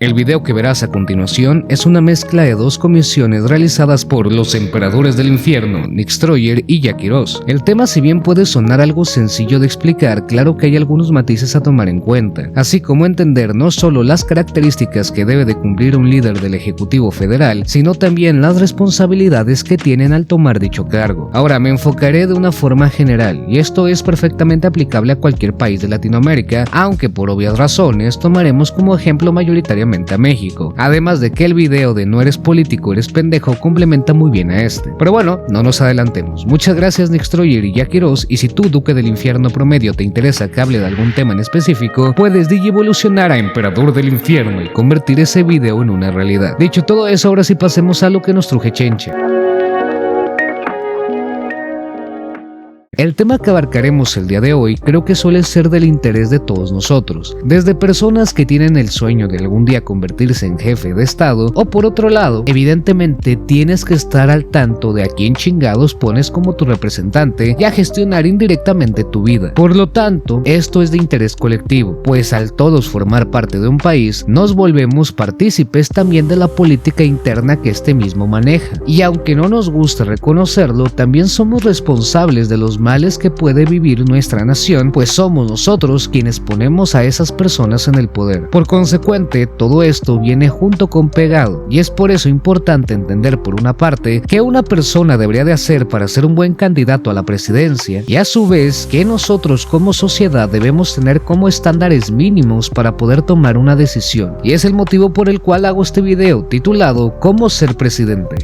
El video que verás a continuación es una mezcla de dos comisiones realizadas por los emperadores del infierno, Nick Stroyer y Jackie Ross. El tema, si bien puede sonar algo sencillo de explicar, claro que hay algunos matices a tomar en cuenta, así como entender no solo las características que debe de cumplir un líder del Ejecutivo Federal, sino también las responsabilidades que tienen al tomar dicho cargo. Ahora me enfocaré de una forma general, y esto es perfectamente aplicable a cualquier país de Latinoamérica, aunque por obvias razones tomaremos como ejemplo mayoritariamente a México, además de que el video de no eres político, eres pendejo complementa muy bien a este. Pero bueno, no nos adelantemos. Muchas gracias Nick Stroyer y Jackie Ross, y si tú, Duque del Infierno Promedio, te interesa que hable de algún tema en específico, puedes digievolucionar a Emperador del Infierno y convertir ese video en una realidad. Dicho todo eso, ahora sí pasemos a lo que nos truje Chencha. El tema que abarcaremos el día de hoy creo que suele ser del interés de todos nosotros, desde personas que tienen el sueño de algún día convertirse en jefe de estado, o por otro lado, evidentemente tienes que estar al tanto de a quién chingados pones como tu representante y a gestionar indirectamente tu vida. Por lo tanto, esto es de interés colectivo, pues al todos formar parte de un país, nos volvemos partícipes también de la política interna que este mismo maneja. Y aunque no nos guste reconocerlo, también somos responsables de los males que puede vivir nuestra nación, pues somos nosotros quienes ponemos a esas personas en el poder. Por consecuente, todo esto viene junto con pegado, y es por eso importante entender por una parte qué una persona debería de hacer para ser un buen candidato a la presidencia, y a su vez qué nosotros como sociedad debemos tener como estándares mínimos para poder tomar una decisión. Y es el motivo por el cual hago este video titulado ¿Cómo ser presidente?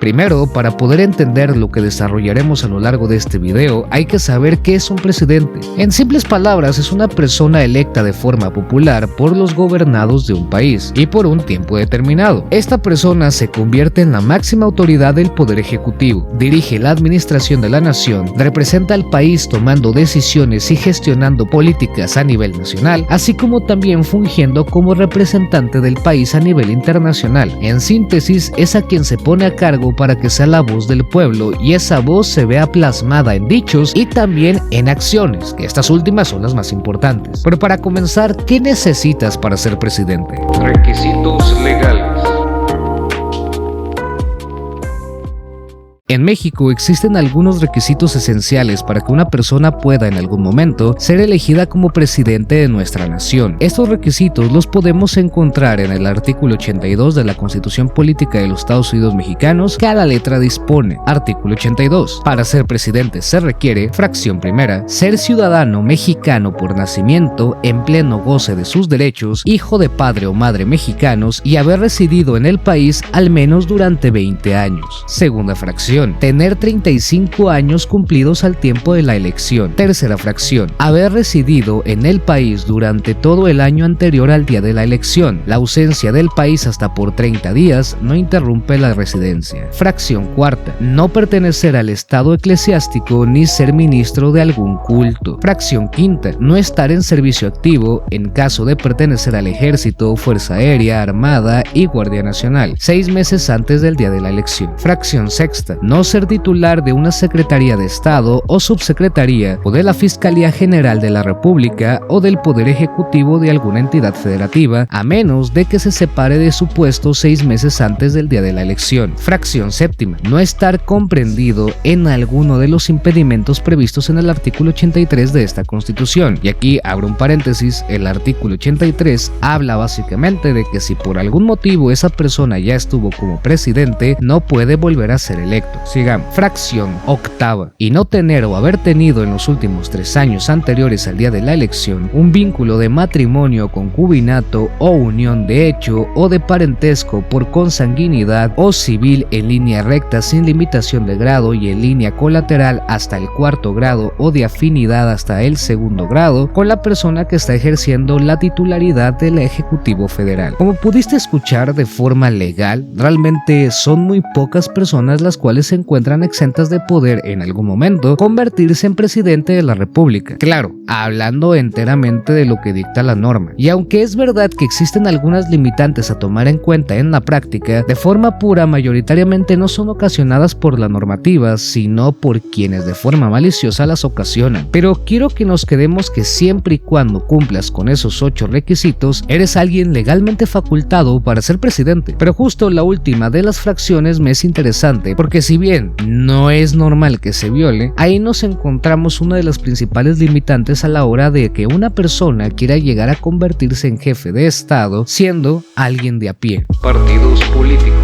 Primero, para poder entender lo que desarrollaremos a lo largo de este video, hay que saber qué es un presidente. En simples palabras, es una persona electa de forma popular por los gobernados de un país y por un tiempo determinado. Esta persona se convierte en la máxima autoridad del poder ejecutivo, dirige la administración de la nación, representa al país tomando decisiones y gestionando políticas a nivel nacional, así como también fungiendo como representante del país a nivel internacional. En síntesis, es a quien se pone a cargo para que sea la voz del pueblo, y esa voz se vea plasmada en dichos y también en acciones, que estas últimas son las más importantes. Pero para comenzar, ¿qué necesitas para ser presidente? Requisitos legales. En México existen algunos requisitos esenciales para que una persona pueda en algún momento ser elegida como presidente de nuestra nación. Estos requisitos los podemos encontrar en el artículo 82 de la Constitución Política de los Estados Unidos Mexicanos, que a la letra dispone. Artículo 82. Para ser presidente se requiere, fracción primera, ser ciudadano mexicano por nacimiento, en pleno goce de sus derechos, hijo de padre o madre mexicanos y haber residido en el país al menos durante 20 años. Segunda fracción, tener 35 años cumplidos al tiempo de la elección. Tercera fracción, haber residido en el país durante todo el año anterior al día de la elección. La ausencia del país hasta por 30 días no interrumpe la residencia. Fracción cuarta, no pertenecer al estado eclesiástico ni ser ministro de algún culto. Fracción quinta, no estar en servicio activo en caso de pertenecer al ejército, fuerza aérea, armada y guardia nacional, 6 meses antes del día de la elección. Fracción sexta, no ser titular de una Secretaría de Estado o Subsecretaría o de la Fiscalía General de la República o del Poder Ejecutivo de alguna entidad federativa, a menos de que se separe de su puesto 6 meses antes del día de la elección. Fracción séptima, no estar comprendido en alguno de los impedimentos previstos en el artículo 83 de esta Constitución. Y aquí abro un paréntesis, el artículo 83 habla básicamente de que si por algún motivo esa persona ya estuvo como presidente, no puede volver a ser electo. Sigamos. Fracción octava, y no tener o haber tenido en los últimos 3 años anteriores al día de la elección un vínculo de matrimonio, concubinato o unión de hecho o de parentesco por consanguinidad o civil en línea recta sin limitación de grado y en línea colateral hasta el 4º grado o de afinidad hasta el 2º grado con la persona que está ejerciendo la titularidad del Ejecutivo Federal. Como pudiste escuchar, de forma legal, realmente son muy pocas personas las cuales se encuentran exentas de poder en algún momento convertirse en presidente de la República. Claro, hablando enteramente de lo que dicta la norma. Y aunque es verdad que existen algunas limitantes a tomar en cuenta en la práctica, de forma pura mayoritariamente no son ocasionadas por la normativa, sino por quienes de forma maliciosa las ocasionan. Pero quiero que nos quedemos que siempre y cuando cumplas con esos 8 requisitos, eres alguien legalmente facultado para ser presidente. Pero justo la última de las fracciones me es interesante, porque si bien no es normal que se viole, ahí nos encontramos una de las principales limitantes a la hora de que una persona quiera llegar a convertirse en jefe de Estado siendo alguien de a pie. Partidos políticos.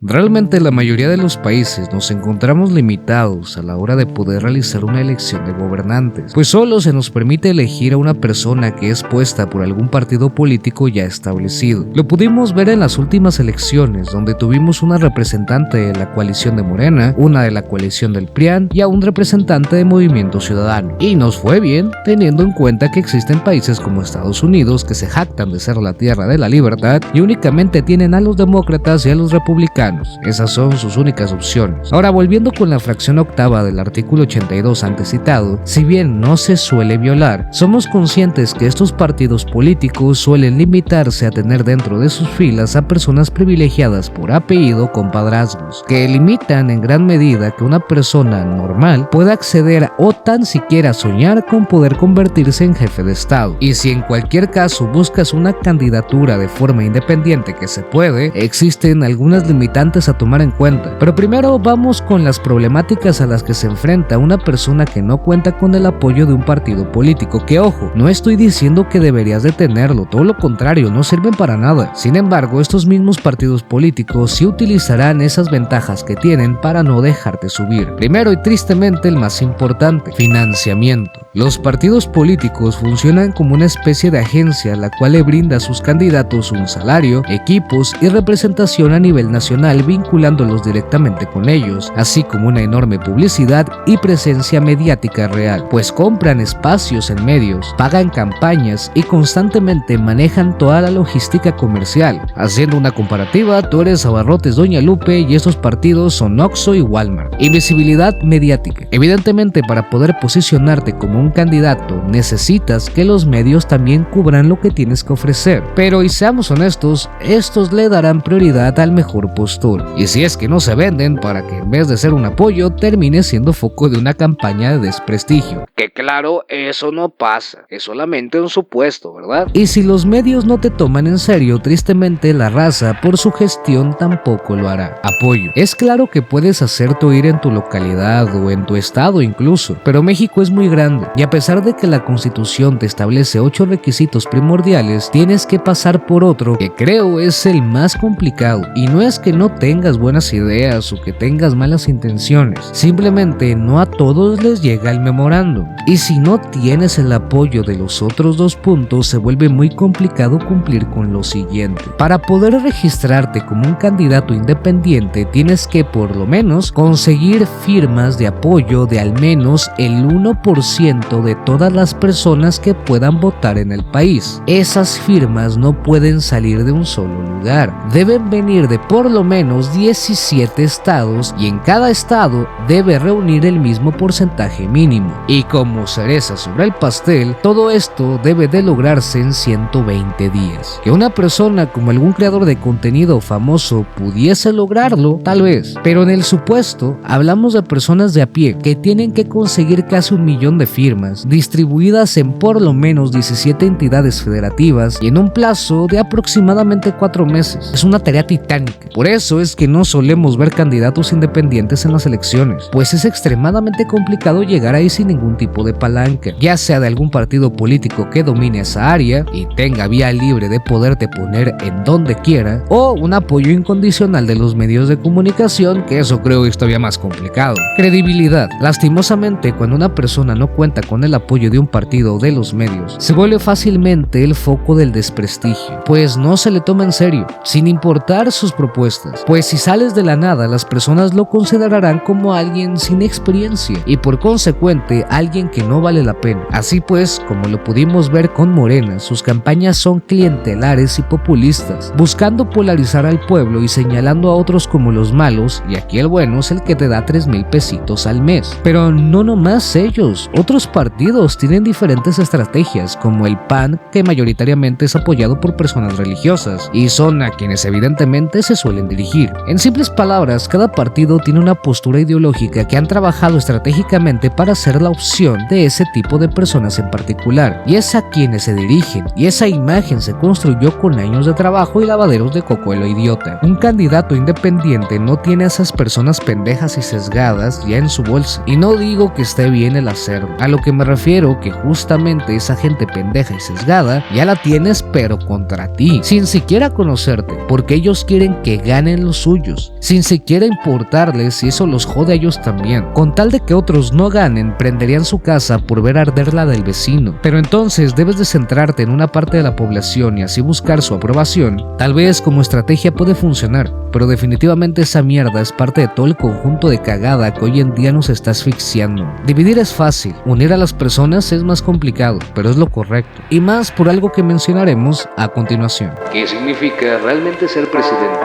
Realmente la mayoría de los países nos encontramos limitados a la hora de poder realizar una elección de gobernantes, pues solo se nos permite elegir a una persona que es puesta por algún partido político ya establecido. Lo pudimos ver en las últimas elecciones, donde tuvimos una representante de la coalición de Morena, una de la coalición del PRIAN y a un representante de Movimiento Ciudadano. Y nos fue bien, teniendo en cuenta que existen países como Estados Unidos que se jactan de ser la tierra de la libertad y únicamente tienen a los demócratas y a los republicanos. Esas son sus únicas opciones. Ahora, volviendo con la fracción octava del artículo 82 antes citado, si bien no se suele violar, somos conscientes que estos partidos políticos suelen limitarse a tener dentro de sus filas a personas privilegiadas por apellido o compadrazgos, que limitan en gran medida que una persona normal pueda acceder o tan siquiera soñar con poder convertirse en jefe de Estado. Y si en cualquier caso buscas una candidatura de forma independiente que se puede, existen algunas limitantes a tomar en cuenta. Pero primero vamos con las problemáticas a las que se enfrenta una persona que no cuenta con el apoyo de un partido político, que ojo, no estoy diciendo que deberías de tenerlo, todo lo contrario, no sirven para nada. Sin embargo, estos mismos partidos políticos sí utilizarán esas ventajas que tienen para no dejarte subir. Primero y tristemente el más importante, financiamiento. Los partidos políticos funcionan como una especie de agencia la cual le brinda a sus candidatos un salario, equipos y representación a nivel nacional, vinculándolos directamente con ellos, así como una enorme publicidad y presencia mediática real, pues compran espacios en medios, pagan campañas y constantemente manejan toda la logística comercial. Haciendo una comparativa, tú eres Abarrotes Doña Lupe y estos partidos son Oxxo y Walmart. Y visibilidad mediática. Evidentemente, para poder posicionarte como un candidato, necesitas que los medios también cubran lo que tienes que ofrecer. Pero y seamos honestos, estos le darán prioridad al mejor postor. Y si es que no se venden, para que en vez de ser un apoyo, termine siendo foco de una campaña de desprestigio. Que claro, eso no pasa, es solamente un supuesto, ¿verdad? Y si los medios no te toman en serio, tristemente la raza, por su gestión, tampoco lo hará. Apoyo. Es claro que puedes hacerte oír en tu localidad o en tu estado incluso, pero México es muy grande, y a pesar de que la Constitución te establece 8 requisitos primordiales, tienes que pasar por otro que creo es el más complicado, y no es que no tengas buenas ideas o que tengas malas intenciones, simplemente no a todos les llega el memorándum, y si no tienes el apoyo de los otros 2 puntos se vuelve muy complicado cumplir con lo siguiente. Para poder registrarte como un candidato independiente tienes que por lo menos conseguir firmas de apoyo de al menos el 1% de todas las personas que puedan votar en el país. Esas firmas no pueden salir de un solo lugar, deben venir de por lo menos 17 estados y en cada estado debe reunir el mismo porcentaje mínimo. Y como cereza sobre el pastel, todo esto debe de lograrse en 120 días. Que una persona como algún creador de contenido famoso pudiese lograrlo, tal vez, pero en el supuesto hablamos de personas de a pie que tienen que conseguir casi 1 millón de firmas distribuidas en por lo menos 17 entidades federativas y en un plazo de aproximadamente 4 meses. Es una tarea titánica. Por eso es que no solemos ver candidatos independientes en las elecciones, pues es extremadamente complicado llegar ahí sin ningún tipo de palanca, ya sea de algún partido político que domine esa área y tenga vía libre de poderte poner en donde quiera, o un apoyo incondicional de los medios de comunicación, que eso creo que es todavía más complicado. Credibilidad. Lastimosamente, cuando una persona no cuenta cuenta con el apoyo de un partido o de los medios, se vuelve fácilmente el foco del desprestigio, pues no se le toma en serio, sin importar sus propuestas, pues si sales de la nada, las personas lo considerarán como alguien sin experiencia y por consecuente alguien que no vale la pena. Así pues, como lo pudimos ver con Morena, sus campañas son clientelares y populistas, buscando polarizar al pueblo y señalando a otros como los malos, y aquí el bueno es el que te da 3,000 pesitos al mes. Pero no nomás ellos, otros partidos tienen diferentes estrategias, como el PAN, que mayoritariamente es apoyado por personas religiosas, y son a quienes evidentemente se suelen dirigir. En simples palabras, cada partido tiene una postura ideológica que han trabajado estratégicamente para ser la opción de ese tipo de personas en particular, y es a quienes se dirigen, y esa imagen se construyó con años de trabajo y lavaderos de coco a lo idiota. Un candidato independiente no tiene a esas personas pendejas y sesgadas ya en su bolsa, y no digo que esté bien el hacerlo, a lo que me refiero que justamente esa gente pendeja y sesgada ya la tienes pero contra ti, sin siquiera conocerte, porque ellos quieren que ganen los suyos, sin siquiera importarles si eso los jode a ellos también. Con tal de que otros no ganen, prenderían su casa por ver arder la del vecino. Pero entonces debes de centrarte en una parte de la población y así buscar su aprobación. Tal vez como estrategia puede funcionar, pero definitivamente esa mierda es parte de todo el conjunto de cagada que hoy en día nos está asfixiando. Dividir es fácil, unir a las personas es más complicado, pero es lo correcto, y más por algo que mencionaremos a continuación. ¿Qué significa realmente ser presidente?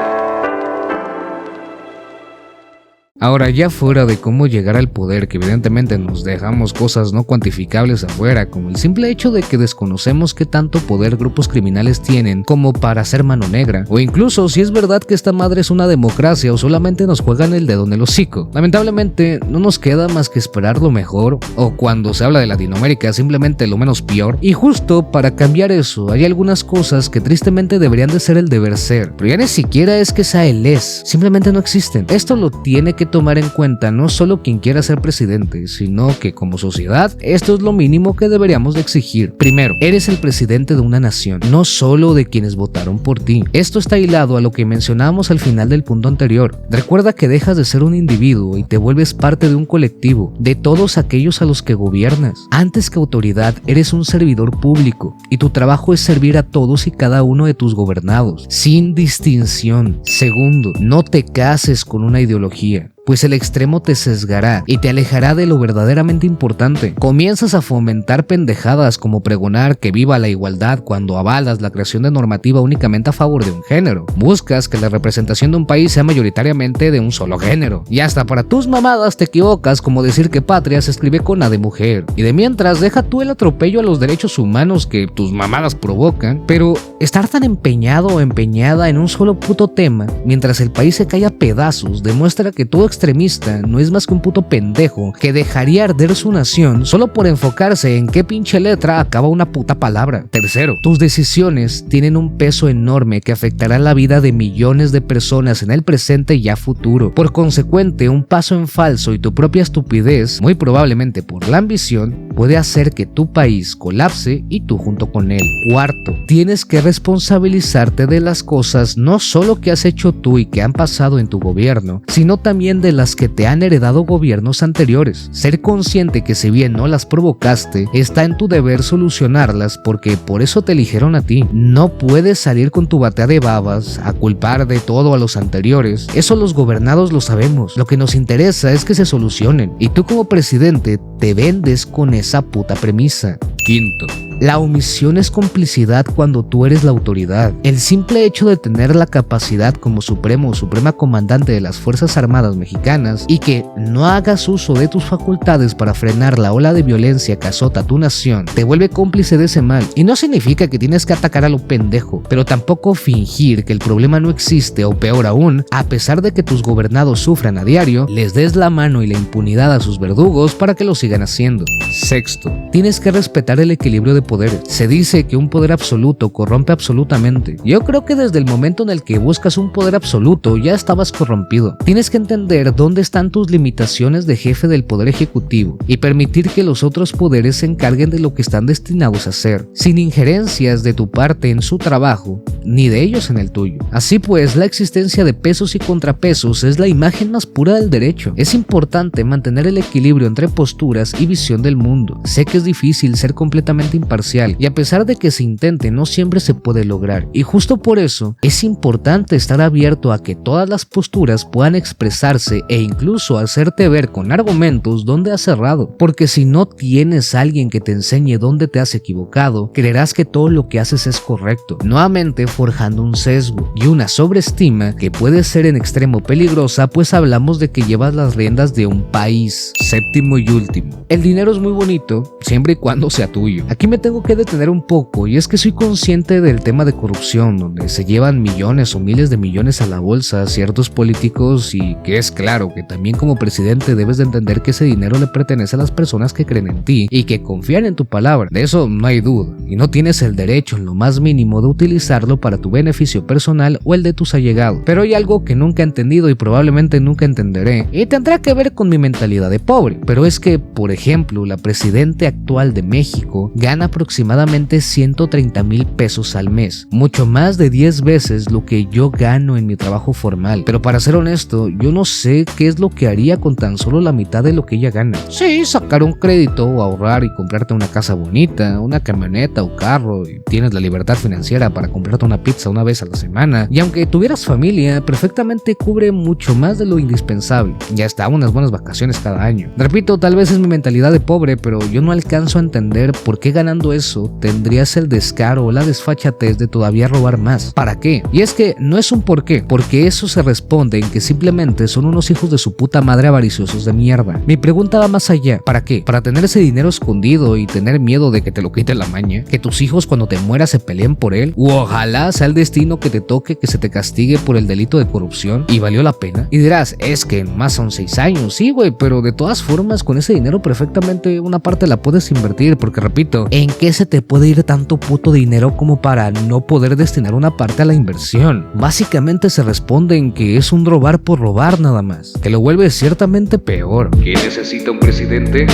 Ahora, ya fuera de cómo llegar al poder, que evidentemente nos dejamos cosas no cuantificables afuera, como el simple hecho de que desconocemos qué tanto poder grupos criminales tienen como para hacer mano negra, o incluso si es verdad que esta madre es una democracia o solamente nos juegan el dedo en el hocico. Lamentablemente no nos queda más que esperar lo mejor, o cuando se habla de Latinoamérica simplemente lo menos peor, y justo para cambiar eso hay algunas cosas que tristemente deberían de ser el deber ser, pero ya ni siquiera es que sea el simplemente no existen. Esto lo tiene que tomar en cuenta no solo quien quiera ser presidente, sino que como sociedad esto es lo mínimo que deberíamos de exigir. Primero, eres el presidente de una nación, no solo de quienes votaron por ti. Esto está hilado a lo que mencionábamos al final del punto anterior. Recuerda que dejas de ser un individuo y te vuelves parte de un colectivo, de todos aquellos a los que gobiernas. Antes que autoridad, eres un servidor público y tu trabajo es servir a todos y cada uno de tus gobernados, sin distinción. Segundo, no te cases con una ideología, pues el extremo te sesgará y te alejará de lo verdaderamente importante. Comienzas a fomentar pendejadas como pregonar que viva la igualdad cuando avalas la creación de normativa únicamente a favor de un género. Buscas que la representación de un país sea mayoritariamente de un solo género. Y hasta para tus mamadas te equivocas, como decir que patria se escribe con A de mujer. Y de mientras, deja tú el atropello a los derechos humanos que tus mamadas provocan, pero estar tan empeñado o empeñada en un solo puto tema, mientras el país se cae a pedazos, demuestra que todo extremista no es más que un puto pendejo que dejaría arder su nación solo por enfocarse en qué pinche letra acaba una puta palabra. Tercero, tus decisiones tienen un peso enorme que afectará la vida de millones de personas en el presente y a futuro. Por consecuente, un paso en falso y tu propia estupidez, muy probablemente por la ambición, puede hacer que tu país colapse y tú junto con él. Cuarto, tienes que responsabilizarte de las cosas no solo que has hecho tú y que han pasado en tu gobierno, sino también de las que te han heredado gobiernos anteriores. Ser consciente que si bien no las provocaste, está en tu deber solucionarlas porque por eso te eligieron a ti. No puedes salir con tu batea de babas a culpar de todo a los anteriores. Eso los gobernados lo sabemos. Lo que nos interesa es que se solucionen. Y tú como presidente te vendes con esa puta premisa. Quinto, la omisión es complicidad cuando tú eres la autoridad. El simple hecho de tener la capacidad como supremo o suprema comandante de las Fuerzas Armadas mexicanas y que no hagas uso de tus facultades para frenar la ola de violencia que azota a tu nación te vuelve cómplice de ese mal. Y no significa que tienes que atacar a lo pendejo, pero tampoco fingir que el problema no existe, o peor aún, a pesar de que tus gobernados sufran a diario, les des la mano y la impunidad a sus verdugos para que lo sigan haciendo. Sexto, tienes que respetar el equilibrio de poderes. Se dice que un poder absoluto corrompe absolutamente. Yo creo que desde el momento en el que buscas un poder absoluto ya estabas corrompido. Tienes que entender dónde están tus limitaciones de jefe del poder ejecutivo y permitir que los otros poderes se encarguen de lo que están destinados a hacer, sin injerencias de tu parte en su trabajo, ni de ellos en el tuyo. Así pues, la existencia de pesos y contrapesos es la imagen más pura del derecho. Es importante mantener el equilibrio entre posturas y visión del mundo. Sé que es difícil ser completamente imparcial y a pesar de que se intente, no siempre se puede lograr. Y justo por eso, es importante estar abierto a que todas las posturas puedan expresarse e incluso hacerte ver con argumentos dónde has errado. Porque si no tienes a alguien que te enseñe dónde te has equivocado, creerás que todo lo que haces es correcto, nuevamente forjando un sesgo y una sobreestima que puede ser en extremo peligrosa, pues hablamos de que llevas las riendas de un país. Séptimo y último, el dinero es muy bonito siempre y cuando sea tuyo. Aquí me tengo que detener un poco y es que soy consciente del tema de corrupción, donde se llevan millones o miles de millones a la bolsa ciertos políticos y que es claro que también como presidente debes de entender que ese dinero le pertenece a las personas que creen en ti y que confían en tu palabra. De eso no hay duda y no tienes el derecho en lo más mínimo de utilizarlo para tu beneficio personal o el de tus allegados. Pero hay algo que nunca he entendido y probablemente nunca entenderé y tendrá que ver con mi mentalidad de pobre, pero es que, por ejemplo, la presidenta actual de México gana aproximadamente 130,000 pesos al mes, mucho más de 10 veces lo que yo gano en mi trabajo formal. Pero para ser honesto, yo no sé qué es lo que haría con tan solo la mitad de lo que ella gana. Sí, sacar un crédito o ahorrar y comprarte una casa bonita, una camioneta o carro, y tienes la libertad financiera para comprarte una pizza una vez a la semana, y aunque tuvieras familia, perfectamente cubre mucho más de lo indispensable, y hasta unas buenas vacaciones cada año. Repito, tal vez es mi mentalidad de pobre, pero yo no alcanzo a entender por qué ganando eso tendrías el descaro o la desfachatez de todavía robar más. ¿Para qué? Y es que no es un por qué, porque eso se responde en que simplemente son unos hijos de su puta madre avariciosos de mierda. Mi pregunta va más allá. ¿Para qué? ¿Para tener ese dinero escondido y tener miedo de que te lo quite la maña? ¿Que tus hijos cuando te mueras se peleen por él? ¿O ojalá sea el destino que te toque que se te castigue por el delito de corrupción? ¿Y valió la pena? Y dirás, es que más son 6 años. Sí, güey, pero de todas formas con ese dinero perfectamente una parte la puedes invertir, porque repito, ¿en qué se te puede ir tanto puto dinero como para no poder destinar una parte a la inversión? Básicamente se responde en que es un robar por robar nada más, que lo vuelve ciertamente peor. ¿Quién necesita un presidente?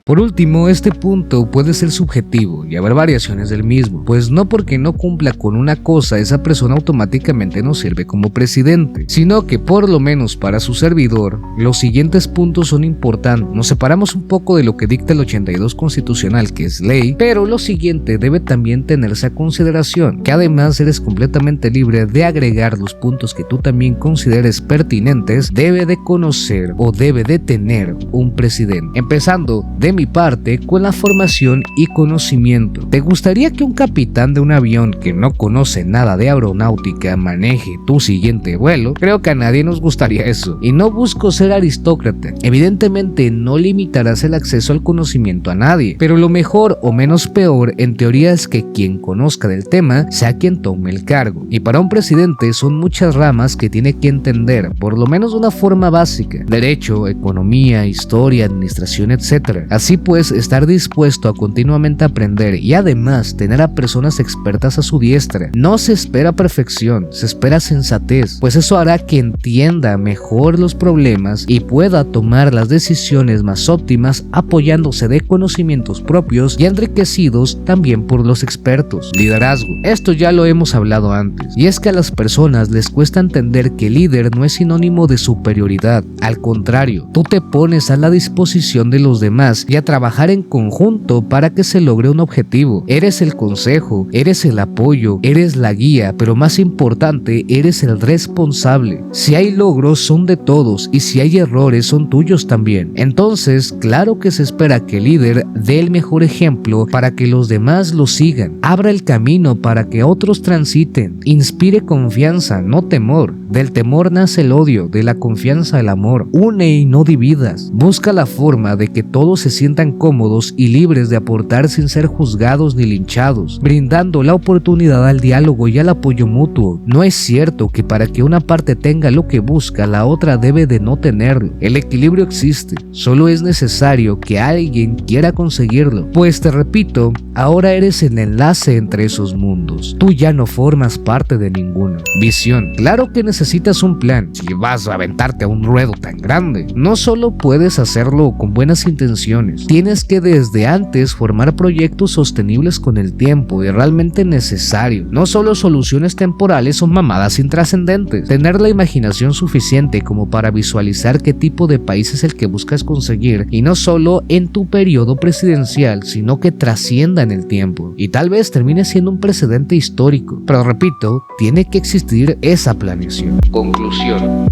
Por último, este punto puede ser subjetivo y haber variaciones del mismo, pues no porque no cumpla con una cosa esa persona automáticamente no sirve como presidente, sino que por lo menos para su servidor, los siguientes puntos son importantes. Nos separamos un poco de lo que dicta el 82 constitucional, que es ley, pero lo siguiente debe también tenerse a consideración, que además eres completamente libre de agregar los puntos que tú también consideres pertinentes, debe de conocer o debe de tener un presidente. Empezando de mi parte con la formación y conocimiento. ¿Te gustaría que un capitán de un avión que no conoce nada de aeronáutica maneje tu siguiente vuelo? Creo que a nadie nos gustaría eso. Y no busco ser aristócrata. Evidentemente no limitarás el acceso al conocimiento a nadie, pero lo mejor o menos peor en teoría es que quien conozca del tema sea quien tome el cargo. Y para un presidente son muchas ramas que tiene que entender, por lo menos de una forma básica: derecho, economía, historia, administración, etc. Así pues, estar dispuesto a continuamente aprender y además tener a personas expertas a su diestra. No se espera perfección, se espera sensatez, pues eso hará que entienda mejor los problemas y pueda tomar las decisiones más óptimas apoyándose de conocimientos propios y enriquecidos también por los expertos. Liderazgo. Esto ya lo hemos hablado antes, y es que a las personas les cuesta entender que líder no es sinónimo de superioridad. Al contrario, tú te pones a la disposición de los demás y a trabajar en conjunto para que se logre un objetivo. Eres el consejo, eres el apoyo, eres la guía, pero más importante, eres el responsable. Si hay logros son de todos y si hay errores son tuyos también. Entonces, claro que se espera que el líder dé el mejor ejemplo para que los demás lo sigan. Abra el camino para que otros transiten. Inspire confianza, no temor. Del temor nace el odio, de la confianza el amor. Une y no dividas. Busca la forma de que todos se sientan sientan cómodos y libres de aportar sin ser juzgados ni linchados, brindando la oportunidad al diálogo y al apoyo mutuo. No es cierto que para que una parte tenga lo que busca, la otra debe de no tenerlo. El equilibrio existe, solo es necesario que alguien quiera conseguirlo. Pues te repito, ahora eres el enlace entre esos mundos. Tú ya no formas parte de ninguno. Visión. Claro que necesitas un plan. Si vas a aventarte a un ruedo tan grande, no solo puedes hacerlo con buenas intenciones, tienes que desde antes formar proyectos sostenibles con el tiempo y realmente necesario. No solo soluciones temporales o mamadas intrascendentes. Tener la imaginación suficiente como para visualizar qué tipo de país es el que buscas conseguir, y no solo en tu periodo presidencial, sino que trascienda en el tiempo y tal vez termine siendo un precedente histórico. Pero repito, tiene que existir esa planeación. Conclusión.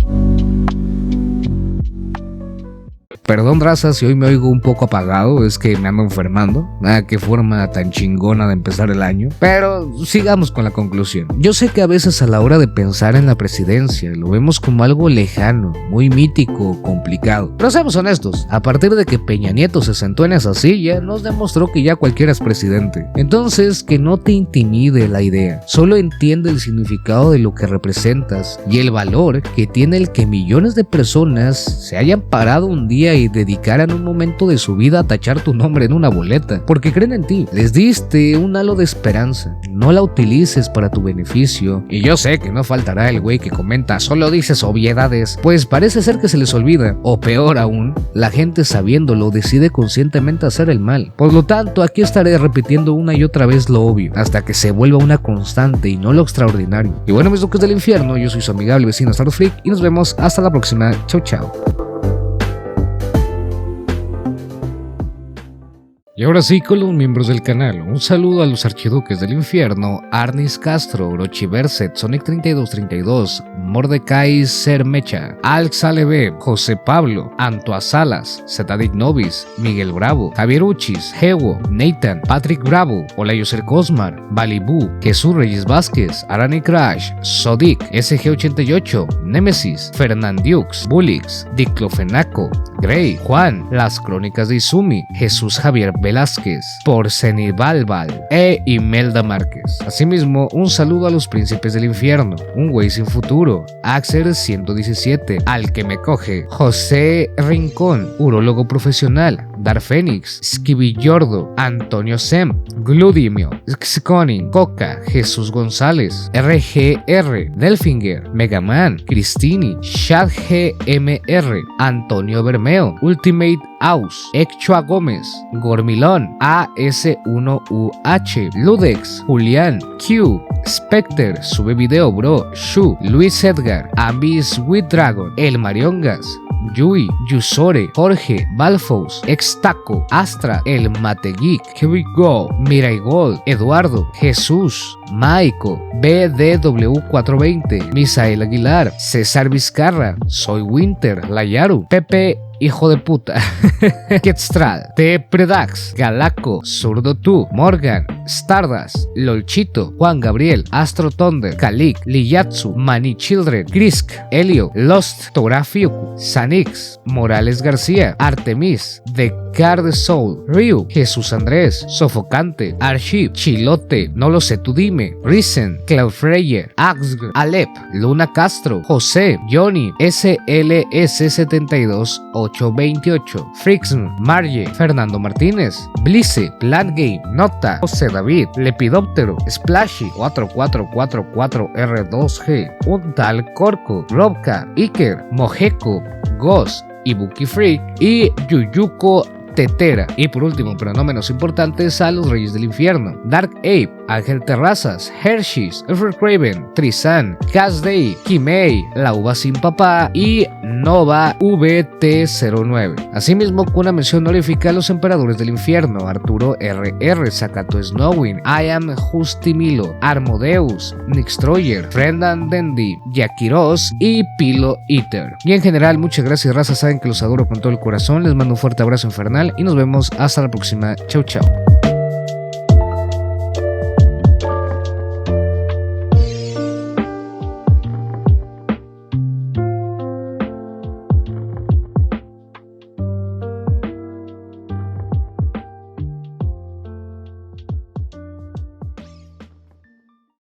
Perdón, raza, si hoy me oigo un poco apagado, es que me ando enfermando. Qué forma tan chingona de empezar el año. Pero sigamos con la conclusión. Yo sé que a veces a la hora de pensar en la presidencia lo vemos como algo lejano, muy mítico, complicado. Pero seamos honestos, a partir de que Peña Nieto se sentó en esa silla, nos demostró que ya cualquiera es presidente. Entonces, que no te intimide la idea. Solo entiende el significado de lo que representas y el valor que tiene el que millones de personas se hayan parado un día y dedicaran un momento de su vida a tachar tu nombre en una boleta, porque creen en ti. Les diste un halo de esperanza. No la utilices para tu beneficio. Y yo sé que no faltará el güey que comenta, solo dices obviedades, pues parece ser que se les olvida, o peor aún, la gente sabiéndolo decide conscientemente hacer el mal. Por lo tanto, aquí estaré repitiendo una y otra vez lo obvio, hasta que se vuelva una constante y no lo extraordinario. Y bueno, mis locos del infierno, yo soy su amigable vecino Star Freak y nos vemos hasta la próxima. Chau chau. Y ahora sí, con los miembros del canal, un saludo a los archiduques del infierno: Arnis Castro, Orochi Berset, Sonic 3232, Mordecai Sermecha, Alex Aleve, José Pablo, Antoa Salas, Zetadik Novis, Miguel Bravo, Javier Uchis, Hewo, Nathan, Patrick Bravo, Olayoser Cosmar, Balibú, Jesús Reyes Vázquez, Arani Crash, Sodik, SG88, Nemesis, Fernandiux, Bulix, Diclofenaco, Grey, Juan, Las Crónicas de Izumi, Jesús Javier Velázquez, Porceni Balbal e Imelda Márquez. Asimismo, un saludo a los príncipes del infierno: un güey sin futuro, Axel 117, Al que me coge, José Rincón, urólogo profesional, Dar Fénix, Skibillordo, Antonio Sem, Gludimio, Xconin, Coca, Jesús González, RGR, Delfinger, Megaman, Cristini, Shad GMR, Antonio Bermeo, Ultimate Aus, Exchoa Gómez, Gormilón, AS1UH, Ludex, Julián, Q, Specter, sube video bro, Shu, Luis Edgar, Ambis with Dragon, El Mariongas, Yui, Yusore, Jorge, Balfous, Extaco, Astra, El Mate Geek, Here We Go, Mirai Gold, Eduardo, Jesús, Maiko, BDW420, Misael Aguilar, César Vizcarra, Soy Winter, Layaru, Pepe hijo de puta, Ketstral, T Predax, Galaco, Zurdo Tu, Morgan, Stardust, Lolchito, Juan Gabriel, Astro Thunder, Kalik, Liyatsu, Mani Children, Grisk, Helio, Lost, Torafiuku, Sanix, Morales García, Artemis, The Card Soul, Ryu, Jesús Andrés, Sofocante, Archip, Chilote, No lo sé tú dime, Risen, Cloud Freyer, Axg, Alep, Luna Castro, José, Johnny, SLS72828, Frixn, Marge, Fernando Martínez, Blisse, Plan Game, Nota, José David, Lepidóptero, Splashy, 4444R2G, un tal Corco, Robka, Iker, Mojeco, Ghost, Ibuki Freak y Yuyuko Tetera. Y por último, pero no menos importantes, a los Reyes del Infierno: Dark Ape, Ángel Terrazas, Hershey's, Everett Craven, Trizan, Cass Day, Kimei, La Uva Sin Papá y Nova VT09. Asimismo, con una mención honorífica a los Emperadores del Infierno: Arturo RR, Sakato Snowin, I Am Justimilo, Armodeus, Nixtroyer, Brendan Dendy, Yakiros y Pilo Eater. Y en general, muchas gracias, raza, saben que los adoro con todo el corazón, les mando un fuerte abrazo infernal y nos vemos hasta la próxima. Chau chau.